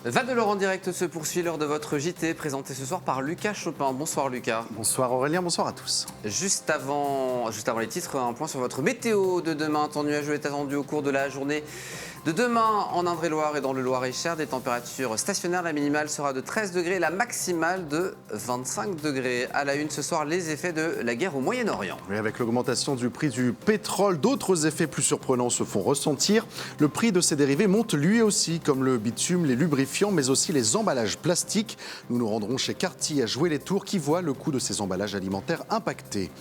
Val de Loire en direct se poursuit lors de votre JT, présenté ce soir par Lucas Chopin. Bonsoir Lucas. Bonsoir Aurélien, bonsoir à tous. Juste avant les titres, un point sur votre météo de demain. Temps nuageux est attendu au cours de la journée de demain en Indre-et-Loire et dans le Loir-et-Cher. Des températures stationnaires, la minimale sera de 13 degrés, la maximale de 25 degrés. À la une ce soir, les effets de la guerre au Moyen-Orient. Et avec l'augmentation du prix du pétrole, d'autres effets plus surprenants se font ressentir. Le prix de ces dérivés monte lui aussi, comme le bitume, les lubrifiants, mais aussi les emballages plastiques. Nous nous rendrons chez Carty à Joué-les-Tours qui voit le coût de ces emballages alimentaires impacté.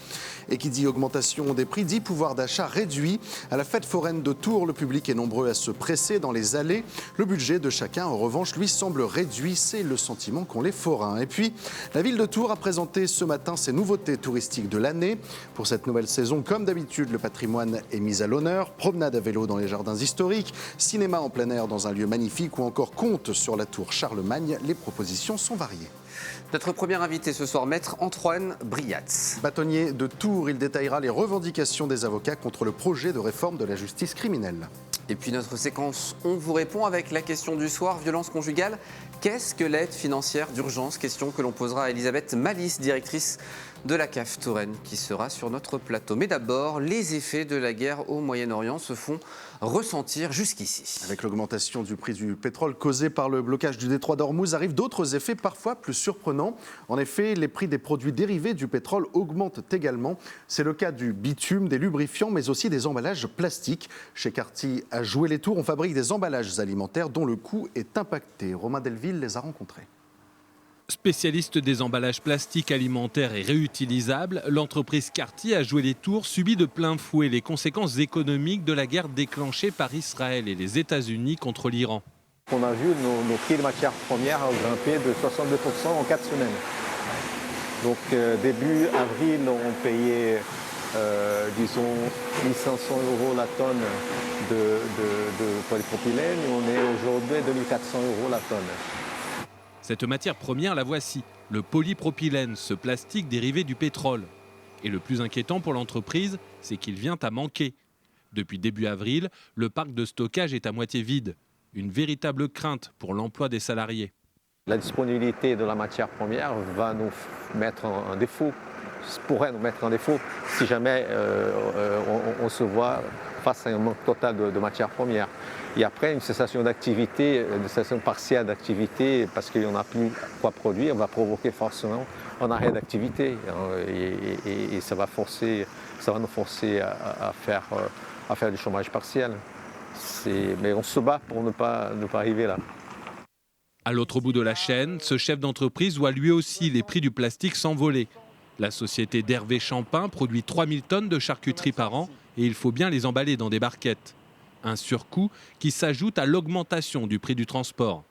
Et qui dit augmentation des prix dit pouvoir d'achat réduit. À la fête foraine de Tours, le public est nombreux à se presser dans les allées. Le budget de chacun, en revanche, lui semble réduit. C'est le sentiment qu'ont les forains. Et puis, la ville de Tours a présenté ce matin ses nouveautés touristiques de l'année. Pour cette nouvelle saison, comme d'habitude, le patrimoine est mis à l'honneur. Promenade à vélo dans les jardins historiques, cinéma en plein air dans un lieu magnifique ou encore conte sur la tour Charlemagne. Les propositions sont variées. Notre premier invité ce soir, maître Antoine Briatz. Bâtonnier de Tours, il détaillera les revendications des avocats contre le projet de réforme de la justice criminelle. Et puis notre séquence On vous répond avec la question du soir, violence conjugale. Qu'est-ce que l'aide financière d'urgence? Question que l'on posera à Elisabeth Malice, directrice de la CAF Touraine, qui sera sur notre plateau. Mais d'abord, les effets de la guerre au Moyen-Orient se font ressentir jusqu'ici. Avec l'augmentation du prix du pétrole causée par le blocage du détroit d'Ormuz, arrivent d'autres effets parfois plus surprenants. En effet, les prix des produits dérivés du pétrole augmentent également. C'est le cas du bitume, des lubrifiants, mais aussi des emballages plastiques. Chez Carty, à Joué-les-Tours, on fabrique des emballages alimentaires dont le coût est impacté. Romain Delville les a rencontrés. Spécialiste des emballages plastiques alimentaires et réutilisables, l'entreprise Carty à Joué-les-Tours subit de plein fouet les conséquences économiques de la guerre déclenchée par Israël et les États-Unis contre l'Iran. On a vu nos prix de matières premières grimper de 62% en 4 semaines. Donc début avril, on payait disons 1500 € la tonne de polypropylène et on est aujourd'hui à 2400 € la tonne. Cette matière première, la voici, le polypropylène, ce plastique dérivé du pétrole. Et le plus inquiétant pour l'entreprise, c'est qu'il vient à manquer. Depuis début avril, le parc de stockage est à moitié vide. Une véritable crainte pour l'emploi des salariés. La disponibilité de la matière première va nous mettre en défaut, pourrait nous mettre en défaut si jamais on se voit face à un manque total de matière première. Et après, une cessation d'activité, une cessation partielle d'activité, parce qu'il n'y en a plus quoi produire, va provoquer forcément un arrêt d'activité. Et ça va nous forcer à faire du chômage partiel. Mais on se bat pour ne pas arriver là. À l'autre bout de la chaîne, ce chef d'entreprise voit lui aussi les prix du plastique s'envoler. La société d'Hervé Champin produit 3000 tonnes de charcuterie par an et il faut bien les emballer dans des barquettes. Un surcoût qui s'ajoute à l'augmentation du prix du transport.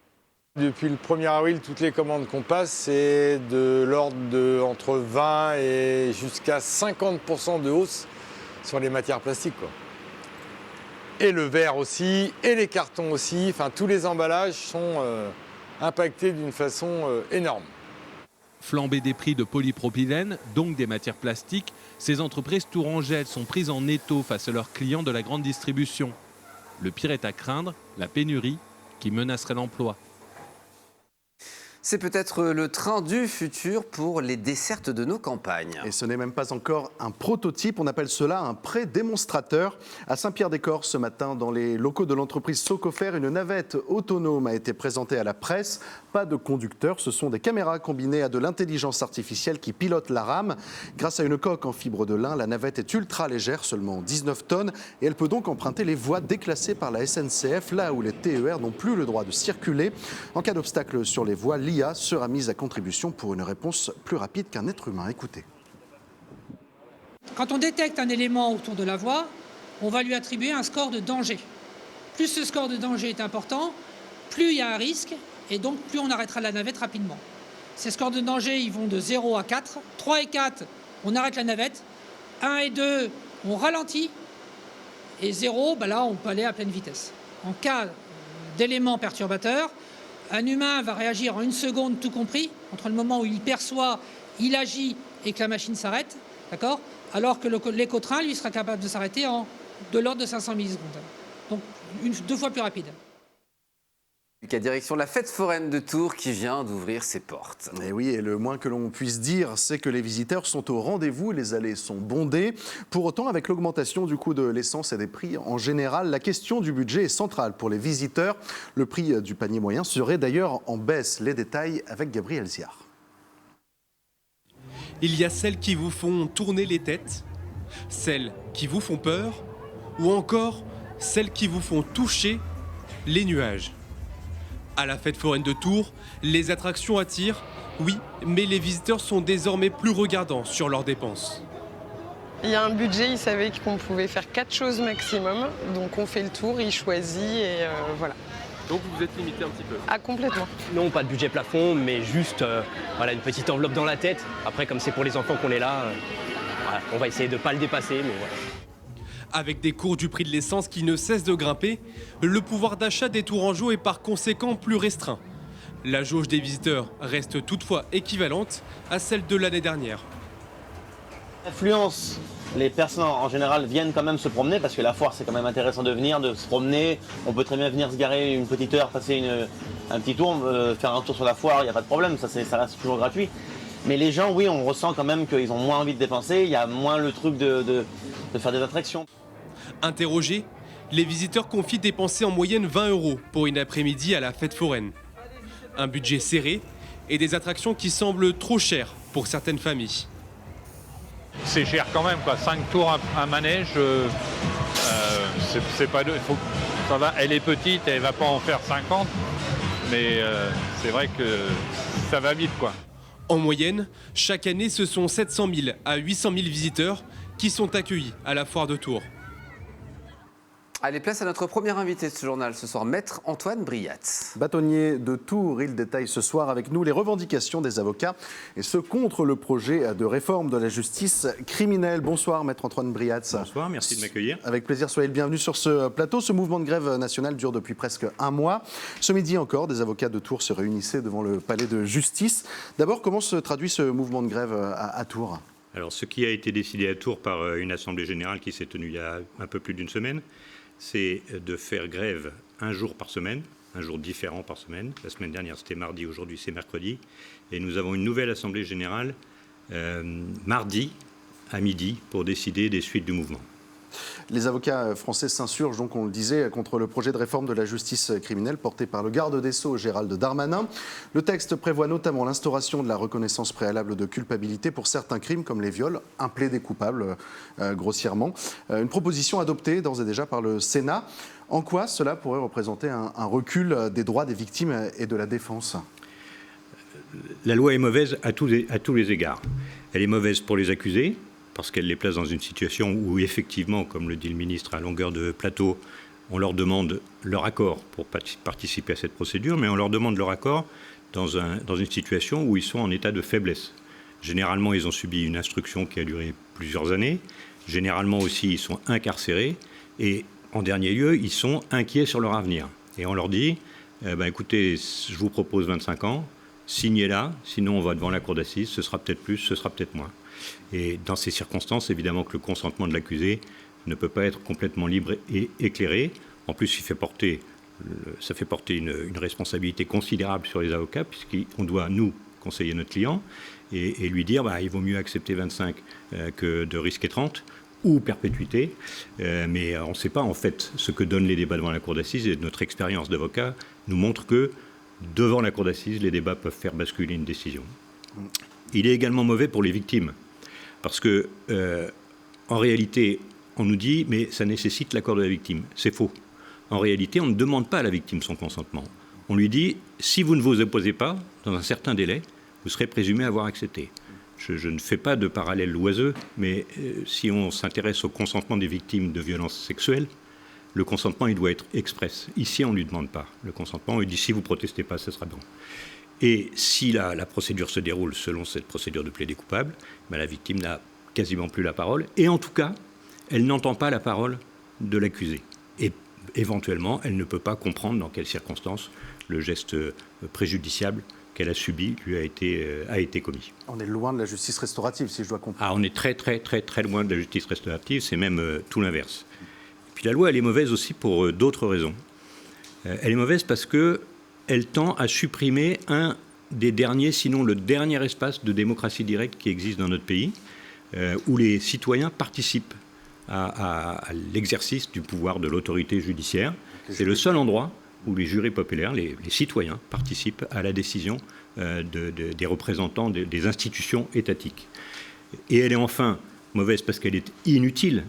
Depuis le 1er avril, toutes les commandes qu'on passe, c'est de l'ordre de entre 20 et jusqu'à 50% de hausse sur les matières plastiques, quoi. Et le verre aussi, et les cartons aussi, enfin tous les emballages sont impactés d'une façon énorme. Flambée des prix de polypropylène, donc des matières plastiques, ces entreprises tourangelles sont prises en étau face à leurs clients de la grande distribution. Le pire est à craindre, la pénurie qui menacerait l'emploi. C'est peut-être le train du futur pour les dessertes de nos campagnes. Et ce n'est même pas encore un prototype, on appelle cela un pré-démonstrateur. À Saint-Pierre-des-Corps, ce matin, dans les locaux de l'entreprise Socofer, une navette autonome a été présentée à la presse. Pas de conducteur, ce sont des caméras combinées à de l'intelligence artificielle qui pilotent la rame. Grâce à une coque en fibre de lin, la navette est ultra légère, seulement 19 tonnes, et elle peut donc emprunter les voies déclassées par la SNCF, là où les TER n'ont plus le droit de circuler. En cas d'obstacle sur les voies, l'IA sera mise à contribution pour une réponse plus rapide qu'un être humain. Écoutez. Quand on détecte un élément autour de la voie, on va lui attribuer un score de danger. Plus ce score de danger est important, plus il y a un risque et donc plus on arrêtera la navette rapidement. Ces scores de danger, ils vont de 0 à 4. 3 et 4, on arrête la navette. 1 et 2, on ralentit. Et 0, là, on peut aller à pleine vitesse. En cas d'éléments perturbateurs, un humain va réagir en 1 seconde tout compris, entre le moment où il perçoit, il agit et que la machine s'arrête, d'accord ? Alors que l'éco-train, lui, sera capable de s'arrêter en de l'ordre de 500 millisecondes. Donc 2 fois plus rapide. Lucas, direction la fête foraine de Tours qui vient d'ouvrir ses portes. Et oui, et le moins que l'on puisse dire, c'est que les visiteurs sont au rendez-vous, les allées sont bondées. Pour autant, avec l'augmentation du coût de l'essence et des prix en général, la question du budget est centrale pour les visiteurs. Le prix du panier moyen serait d'ailleurs en baisse. Les détails avec Gabriel Ziard. Il y a celles qui vous font tourner les têtes, celles qui vous font peur, ou encore celles qui vous font toucher les nuages. À la fête foraine de Tours, les attractions attirent, oui, mais les visiteurs sont désormais plus regardants sur leurs dépenses. Il y a un budget, il savait qu'on pouvait faire 4 choses maximum, donc on fait le tour, il choisit et voilà. Donc vous vous êtes limité un petit peu? Ah, complètement. Non, pas de budget plafond, mais juste voilà, une petite enveloppe dans la tête. Après, comme c'est pour les enfants qu'on est là, voilà, on va essayer de ne pas le dépasser, mais voilà. Avec des cours du prix de l'essence qui ne cessent de grimper, le pouvoir d'achat des Tourangeaux est par conséquent plus restreint. La jauge des visiteurs reste toutefois équivalente à celle de l'année dernière. L'affluence, les personnes en général viennent quand même se promener parce que la foire c'est quand même intéressant de venir, de se promener. On peut très bien venir se garer une petite heure, passer un petit tour, faire un tour sur la foire, il n'y a pas de problème, ça reste toujours gratuit. Mais les gens, oui, on ressent quand même qu'ils ont moins envie de dépenser, il y a moins le truc de faire des attractions. Interrogés, les visiteurs confient dépenser en moyenne 20 € pour une après-midi à la fête foraine. Un budget serré et des attractions qui semblent trop chères pour certaines familles. C'est cher quand même, quoi. 5 tours un manège, c'est pas ça va. Elle est petite, elle va pas en faire 50, mais c'est vrai que ça va vite, quoi. En moyenne, chaque année, ce sont 700 000 à 800 000 visiteurs qui sont accueillis à la foire de Tours. Allez, place à notre premier invité de ce journal ce soir, Maître Antoine Briat. Bâtonnier de Tours, il détaille ce soir avec nous les revendications des avocats et ce contre le projet de réforme de la justice criminelle. Bonsoir, Maître Antoine Briat. Bonsoir, merci de m'accueillir. Avec plaisir, soyez le bienvenu sur ce plateau. Ce mouvement de grève national dure depuis presque un mois. Ce midi encore, des avocats de Tours se réunissaient devant le palais de justice. D'abord, comment se traduit ce mouvement de grève à Tours ? Alors, ce qui a été décidé à Tours par une assemblée générale qui s'est tenue il y a un peu plus d'une semaine, c'est de faire grève un jour par semaine, un jour différent par semaine. La semaine dernière, c'était mardi, aujourd'hui, c'est mercredi. Et nous avons une nouvelle assemblée générale mardi à midi pour décider des suites du mouvement. Les avocats français s'insurgent, donc on le disait, contre le projet de réforme de la justice criminelle porté par le garde des Sceaux, Gérald Darmanin. Le texte prévoit notamment l'instauration de la reconnaissance préalable de culpabilité pour certains crimes comme les viols, un plaidé coupable, grossièrement. Une proposition adoptée d'ores et déjà par le Sénat. En quoi cela pourrait représenter un recul des droits des victimes et de la défense ? La loi est mauvaise à tous les égards. Elle est mauvaise pour les accusés, parce qu'elle les place dans une situation où, effectivement, comme le dit le ministre à longueur de plateau, on leur demande leur accord pour participer à cette procédure, mais on leur demande leur accord dans une situation où ils sont en état de faiblesse. Généralement, ils ont subi une instruction qui a duré plusieurs années. Généralement aussi, ils sont incarcérés. Et en dernier lieu, ils sont inquiets sur leur avenir. Et on leur dit, écoutez, je vous propose 25 ans, signez là, sinon on va devant la cour d'assises, ce sera peut-être plus, ce sera peut-être moins. Et dans ces circonstances, évidemment que le consentement de l'accusé ne peut pas être complètement libre et éclairé. En plus, ça fait porter une responsabilité considérable sur les avocats, puisqu'on doit, nous, conseiller notre client et lui dire il vaut mieux accepter 25 que de risquer 30 ou perpétuité. Mais on ne sait pas, en fait, ce que donnent les débats devant la cour d'assises. Et notre expérience d'avocat nous montre que devant la cour d'assises, les débats peuvent faire basculer une décision. Il est également mauvais pour les victimes. Parce que, en réalité, on nous dit, mais ça nécessite l'accord de la victime. C'est faux. En réalité, on ne demande pas à la victime son consentement. On lui dit, si vous ne vous opposez pas, dans un certain délai, vous serez présumé avoir accepté. Je ne fais pas de parallèle oiseux, mais si on s'intéresse au consentement des victimes de violences sexuelles, le consentement, il doit être express. Ici, on ne lui demande pas le consentement. On lui dit, si vous ne protestez pas, ce sera bon. Et si la procédure se déroule selon cette procédure de plaidé coupable, la victime n'a quasiment plus la parole. Et en tout cas, elle n'entend pas la parole de l'accusé. Et éventuellement, elle ne peut pas comprendre dans quelles circonstances le geste préjudiciable qu'elle a subi lui a été commis. On est loin de la justice restaurative, si je dois comprendre. On est très, très, très, très loin de la justice restaurative. C'est même tout l'inverse. Et puis la loi, elle est mauvaise aussi pour d'autres raisons. Elle est mauvaise parce que elle tend à supprimer un des derniers, sinon le dernier espace de démocratie directe qui existe dans notre pays, où les citoyens participent à l'exercice du pouvoir de l'autorité judiciaire. C'est le seul endroit où les jurés populaires, les citoyens, participent à la décision des représentants des institutions étatiques. Et elle est enfin mauvaise parce qu'elle est inutile.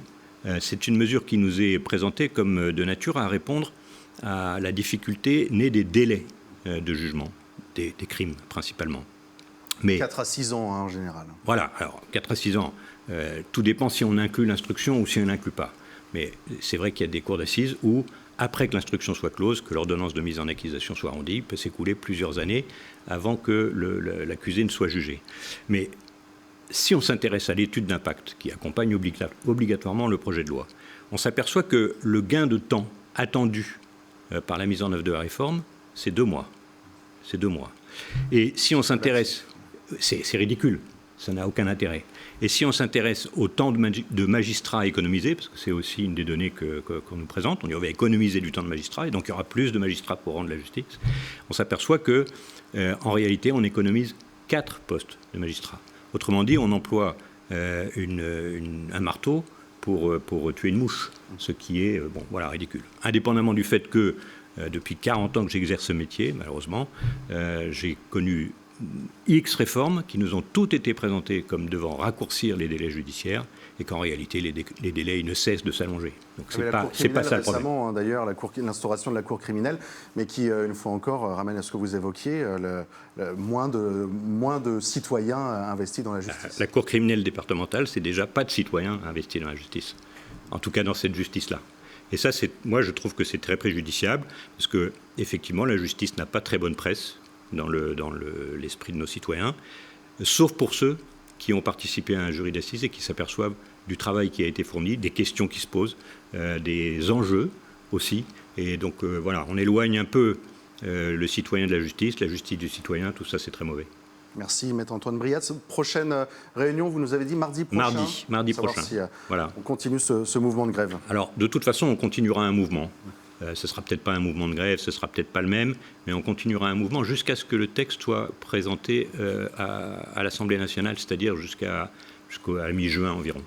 C'est une mesure qui nous est présentée comme de nature à répondre à la difficulté née des délais de jugement, des crimes principalement. Mais 4 à 6 ans en général. Voilà, alors 4 à 6 ans, tout dépend si on inclut l'instruction ou si on n'inclut pas. Mais c'est vrai qu'il y a des cours d'assises où, après que l'instruction soit close, que l'ordonnance de mise en accusation soit rendue, il peut s'écouler plusieurs années avant que l'accusé ne soit jugé. Mais si on s'intéresse à l'étude d'impact qui accompagne obligatoirement le projet de loi, on s'aperçoit que le gain de temps attendu par la mise en œuvre de la réforme, c'est 2 mois. C'est 2 mois. Et si on s'intéresse... C'est ridicule, ça n'a aucun intérêt. Et si on s'intéresse au temps de magistrats économisés, parce que c'est aussi une des données qu'on nous présente, on dit on va économiser du temps de magistrats, et donc il y aura plus de magistrats pour rendre la justice, on s'aperçoit que, en réalité, on économise 4 postes de magistrats. Autrement dit, on emploie un marteau pour tuer une mouche, ce qui est ridicule. Indépendamment du fait que, depuis 40 ans que j'exerce ce métier, malheureusement, j'ai connu X réformes qui nous ont toutes été présentées comme devant raccourcir les délais judiciaires et qu'en réalité les délais ils ne cessent de s'allonger. Donc c'est pas ça le problème. Récemment, d'ailleurs, l'instauration de la cour criminelle, mais qui, une fois encore, ramène à ce que vous évoquiez, moins de citoyens investis dans la justice. La cour criminelle départementale, c'est déjà pas de citoyens investis dans la justice. En tout cas dans cette justice-là. Et ça, moi je trouve que c'est très préjudiciable, parce que effectivement la justice n'a pas très bonne presse dans l'esprit de nos citoyens, sauf pour ceux qui ont participé à un jury d'assises et qui s'aperçoivent du travail qui a été fourni, des questions qui se posent, des enjeux aussi. Et donc on éloigne un peu le citoyen de la justice du citoyen, tout ça c'est très mauvais. Merci Maître Antoine Briat. Cette prochaine réunion, vous nous avez dit mardi prochain. Mardi prochain. Si, voilà. On continue ce mouvement de grève. Alors de toute façon, on continuera un mouvement. Ce ne sera peut-être pas un mouvement de grève, ce ne sera peut-être pas le même, mais on continuera un mouvement jusqu'à ce que le texte soit présenté à l'Assemblée nationale, c'est-à-dire jusqu'à la mi-juin environ.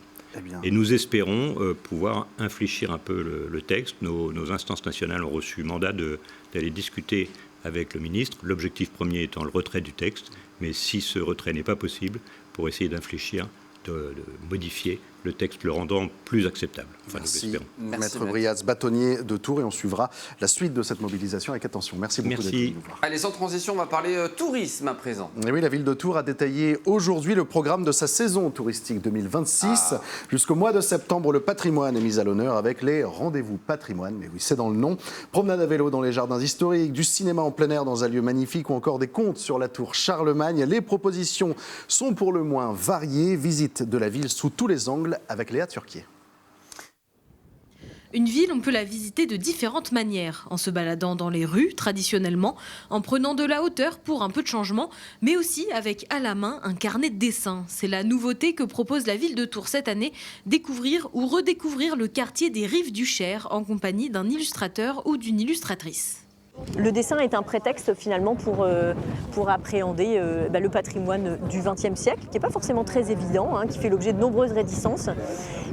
Et nous espérons pouvoir infléchir un peu le texte. Nos instances nationales ont reçu mandat d'aller discuter avec le ministre, l'objectif premier étant le retrait du texte, mais si ce retrait n'est pas possible, pour essayer d'infléchir, de modifier le texte, le rendant plus acceptable. Enfin, merci, nous l'espérons. Maître Briat, bâtonnier de Tours, et on suivra la suite de cette mobilisation avec attention. Merci beaucoup d'être venu nous voir. Allez, sans transition, on va parler tourisme à présent. Et oui, la ville de Tours a détaillé aujourd'hui le programme de sa saison touristique 2026. Jusqu'au mois de septembre, le patrimoine est mis à l'honneur avec les rendez-vous patrimoine. Mais oui, c'est dans le nom. Promenade à vélo dans les jardins historiques, du cinéma en plein air dans un lieu magnifique ou encore des contes sur la tour Charlemagne. Les propositions sont pour le moins variées. Visite de la ville sous tous les angles avec Léa Turquier. Une ville, on peut la visiter de différentes manières, en se baladant dans les rues, traditionnellement, en prenant de la hauteur pour un peu de changement, mais aussi avec à la main un carnet de dessin. C'est la nouveauté que propose la ville de Tours cette année, découvrir ou redécouvrir le quartier des Rives du Cher en compagnie d'un illustrateur ou d'une illustratrice. Le dessin est un prétexte finalement pour appréhender le patrimoine du XXe siècle, qui n'est pas forcément très évident, qui fait l'objet de nombreuses réticences.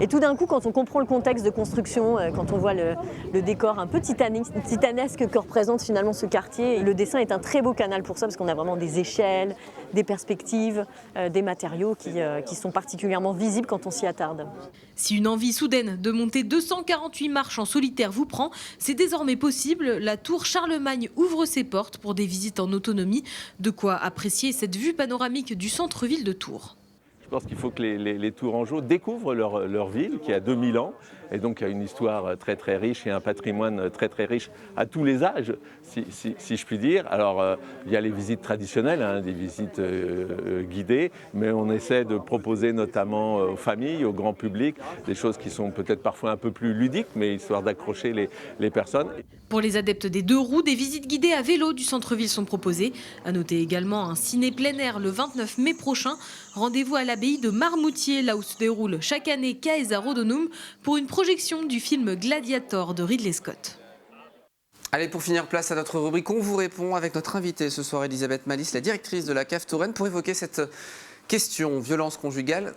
Et tout d'un coup, quand on comprend le contexte de construction, quand on voit le décor un peu titanesque que représente finalement ce quartier, le dessin est un très beau canal pour ça, parce qu'on a vraiment des échelles, des perspectives, des matériaux qui sont particulièrement visibles quand on s'y attarde. Si une envie soudaine de monter 248 marches en solitaire vous prend, c'est désormais possible. La tour Charlemagne ouvre ses portes pour des visites en autonomie. De quoi apprécier cette vue panoramique du centre-ville de Tours. Je pense qu'il faut que les Tourangeaux découvrent leur ville qui a 2000 ans et donc a une histoire très très riche et un patrimoine très très riche à tous les âges, si je puis dire. Alors il y a les visites traditionnelles, des visites guidées, mais on essaie de proposer notamment aux familles, au grand public, des choses qui sont peut-être parfois un peu plus ludiques, mais histoire d'accrocher les personnes. Pour les adeptes des 2 roues, des visites guidées à vélo du centre-ville sont proposées. À noter également un ciné plein air le 29 mai prochain. Rendez-vous à l'abbaye de Marmoutier, là où se déroule chaque année Caesa Rodonum, pour une projection du film Gladiator de Ridley Scott. Allez, pour finir, place à notre rubrique On vous répond avec notre invitée ce soir, Elisabeth Malice, la directrice de la CAF Touraine, pour évoquer cette question, violence conjugale,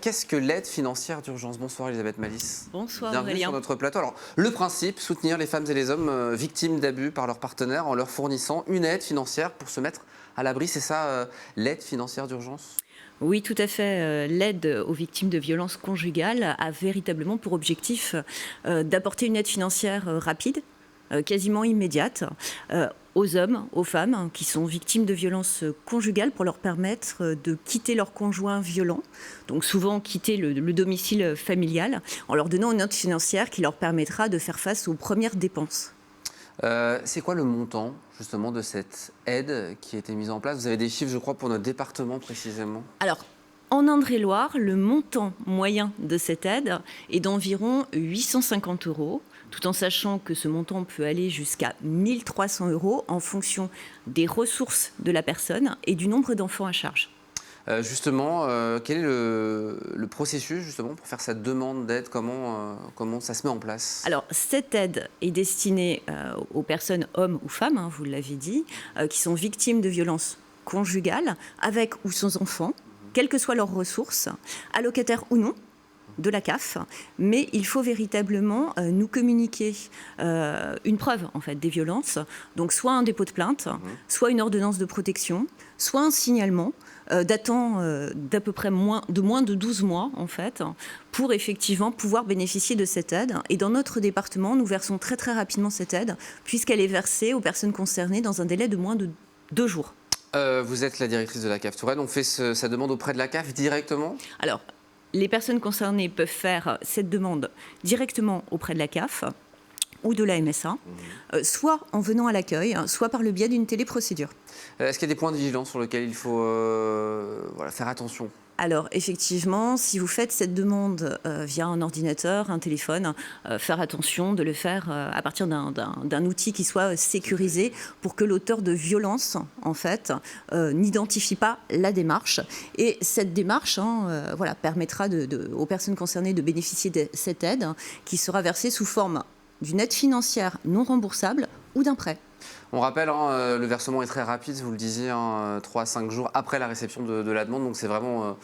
qu'est-ce que l'aide financière d'urgence? Bonsoir Elisabeth Malice. Bonsoir Bienvenue Aurélien. sur notre plateau. Alors, le principe, soutenir les femmes et les hommes victimes d'abus par leurs partenaires en leur fournissant une aide financière pour se mettre à l'abri, c'est ça l'aide financière d'urgence? Oui, tout à fait. L'aide aux victimes de violences conjugales a véritablement pour objectif d'apporter une aide financière rapide, quasiment immédiate, aux hommes, aux femmes qui sont victimes de violences conjugales pour leur permettre de quitter leur conjoint violent, donc souvent quitter le domicile familial, en leur donnant une aide financière qui leur permettra de faire face aux premières dépenses. C'est quoi le montant justement de cette aide qui a été mise en place? Vous avez des chiffres, je crois, pour notre département précisément. Alors, en Indre-et-Loire, le montant moyen de cette aide est d'environ 850 €, tout en sachant que ce montant peut aller jusqu'à 1 300 € en fonction des ressources de la personne et du nombre d'enfants à charge. Justement, quel est le processus justement pour faire cette demande d'aide? Comment ça se met en place? Alors, cette aide est destinée aux personnes, hommes ou femmes, vous l'avez dit, qui sont victimes de violences conjugales, avec ou sans enfants, quelles que soient leurs ressources, allocataires ou non de la CAF, mais il faut véritablement nous communiquer une preuve en fait des violences, donc soit un dépôt de plainte, soit une ordonnance de protection, soit un signalement datant d'à peu près moins de 12 mois en fait, pour effectivement pouvoir bénéficier de cette aide. Et dans notre département, nous versons très très rapidement cette aide, puisqu'elle est versée aux personnes concernées dans un délai de moins de 2 jours. Vous êtes la directrice de la CAF Touraine, on fait sa demande auprès de la CAF directement? Alors, les personnes concernées peuvent faire cette demande directement auprès de la CAF ou de la MSA, soit en venant à l'accueil, soit par le biais d'une téléprocédure. Est-ce qu'il y a des points de vigilance sur lesquels il faut faire attention? Alors, effectivement, si vous faites cette demande via un ordinateur, un téléphone, faire attention de le faire à partir d'un outil qui soit sécurisé pour que l'auteur de violence, en fait, n'identifie pas la démarche. Et cette démarche permettra aux personnes concernées de bénéficier de cette aide qui sera versée sous forme d'une aide financière non remboursable ou d'un prêt. On rappelle, le versement est très rapide, vous le disiez, 3 à 5 jours après la réception de la demande, donc c'est vraiment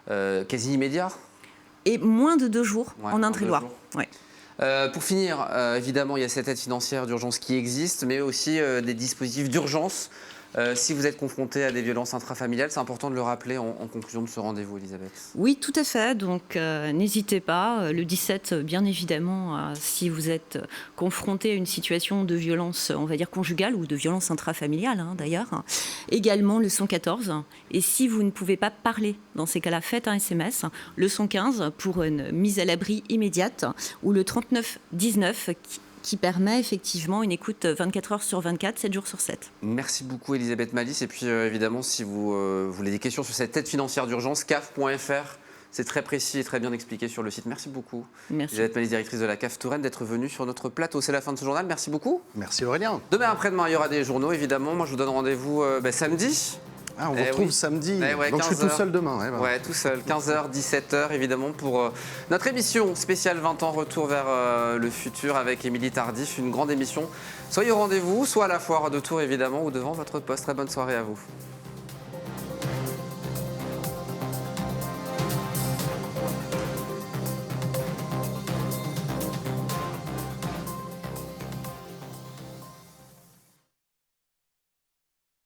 quasi immédiat. Et moins de 2 jours en Indre-et-Loire. Ouais. Pour finir, évidemment, il y a cette aide financière d'urgence qui existe, mais aussi des dispositifs d'urgence. Si vous êtes confronté à des violences intrafamiliales, c'est important de le rappeler en conclusion de ce rendez-vous, Elisabeth. Oui, tout à fait. Donc, n'hésitez pas. Le 17, bien évidemment, si vous êtes confronté à une situation de violence, on va dire conjugale ou de violence intrafamiliale, d'ailleurs. Également le 114. Et si vous ne pouvez pas parler, dans ces cas-là, faites un SMS. Le 115 pour une mise à l'abri immédiate ou le 3919 qui permet effectivement une écoute 24 heures sur 24, 7 jours sur 7. Merci beaucoup Elisabeth Malice. Et puis évidemment, si vous voulez des questions sur cette aide financière d'urgence, caf.fr, c'est très précis et très bien expliqué sur le site. Merci beaucoup. Merci. Elisabeth Malice, directrice de la CAF Touraine, d'être venue sur notre plateau. C'est la fin de ce journal. Merci beaucoup. Merci Aurélien. Demain après-demain, il y aura des journaux évidemment. Moi, je vous donne rendez-vous samedi. Ah, on vous retrouve samedi, donc je suis tout seul demain. Ouais, tout seul, 15h, 17h évidemment pour notre émission spéciale 20 ans, retour vers le futur avec Émilie Tardif, une grande émission. Soyez au rendez-vous, soit à la foire de Tours évidemment ou devant votre poste. Très bonne soirée à vous.